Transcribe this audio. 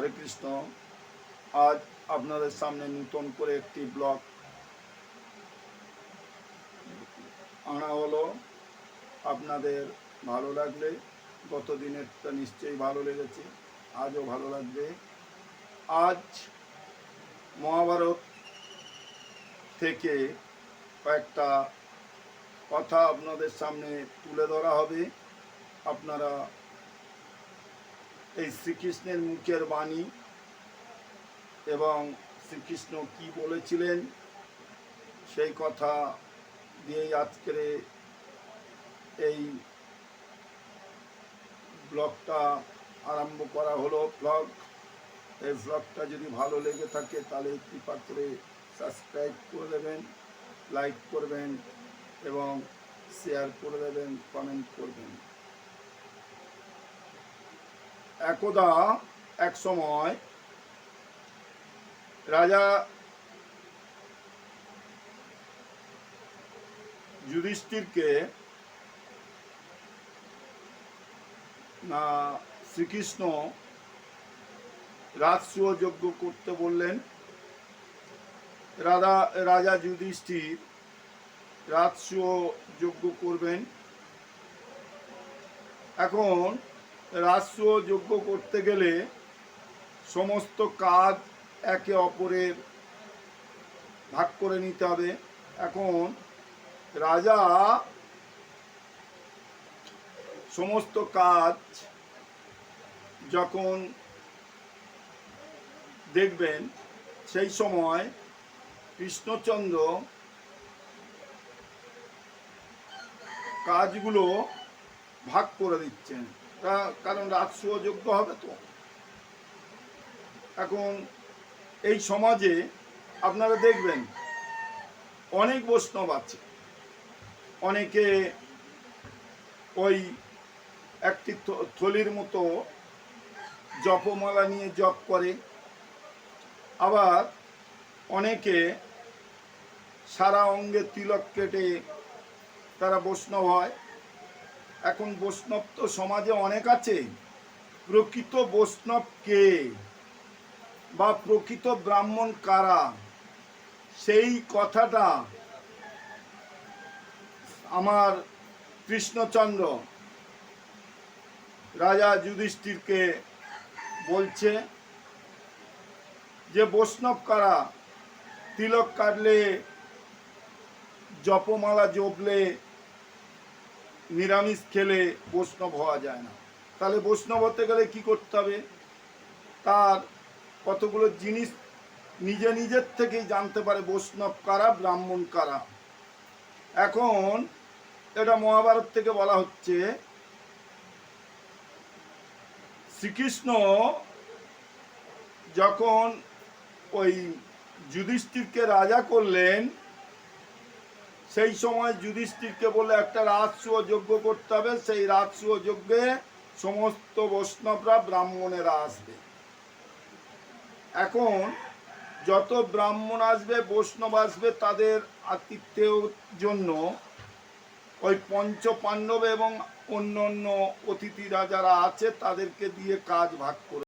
হরে কৃষ্ণ। আজ আপনাদের সামনে নতুন করে একটি ব্লগ আনা হলো। আপনাদের ভালো লাগলে, গত দিনেরটা নিশ্চয়ই ভালো লেগেছে, আজও ভালো লাগবে। আজ মহাভারত থেকে কয়েকটা কথা আপনাদের সামনে তুলে ধরা হবে। আপনারা এই শ্রীকৃষ্ণের মুখের বাণী এবং শ্রীকৃষ্ণ কি বলেছিলেন সেই কথা দিয়েই আজকের এই ব্লগটা আরম্ভ করা হলো। এই ব্লগটা যদি ভালো লেগে থাকে তাহলে কৃপা করে সাবস্ক্রাইব করে দেবেন, লাইক করবেন এবং শেয়ার করে দেবেন, কমেন্ট করবেন। একদা এক সময় রাজা যুধিষ্ঠিরকে শ্রীকৃষ্ণ রাজসূয় যজ্ঞ করতে বললেন। রাজা যুধিষ্ঠির রাজসূয় যজ্ঞ করবেন। এখন রাজসূয় যজ্ঞ করতে গেলে সমস্ত কাজ একে অপরের ভাগ করে নিতে হবে। এখন রাজা সমস্ত কাজ যখন দেখবেন সেই সময় কৃষ্ণচন্দ্র কাজগুলো ভাগ করে দিচ্ছেন, কারণ রাজসূয় যজ্ঞ হবে তো। এখন এই সমাজে আপনারা দেখবেন অনেক বৈষ্ণব আছে, অনেকে ওই একটি থলির মতো জপমালা নিয়ে জপ করে, আবার অনেকে সারা অঙ্গে তিলক কেটে তারা বৈষ্ণব হয়। এখন বৈষ্ণব তো সমাজে অনেক আছে, প্রকৃত বৈষ্ণব কে বা প্রকৃত ব্রাহ্মণ কারা, সেই কথাটা আমার কৃষ্ণচন্দ্র রাজা যুধিষ্ঠিরকে বলছে যে বৈষ্ণব কারা। তিলক কাটলে, জপমালা জপলে, নিরামিষ খেলে বৈষ্ণব হওয়া যায় না। তাহলে বৈষ্ণব হতে গেলে কি করতে হবে? তার কতগুলো জিনিস নিজের থেকেই জানতে পারে, বৈষ্ণব কারা, ব্রাহ্মণ কারা। এখন এটা মহাভারত থেকে বলা হচ্ছে, শ্রীকৃষ্ণ যখন ওই যুধিষ্ঠিরকে রাজা করলেন সেই সময় যুধিষ্ঠিরকে বলে একটা রাজসূয় যজ্ঞ করতে হবে। সেই রাজসূয় যজ্ঞে সমস্ত বৈষ্ণবরা, ব্রাহ্মণেরা আসবে। এখন যত ব্রাহ্মণ আসবে, বৈষ্ণব আসবে, তাদের আতিথ্যের জন্য ওই পঞ্চ পাণ্ডব এবং অন্য অতিথিরা যারা আছে তাদেরকে দিয়ে কাজ ভাগ করে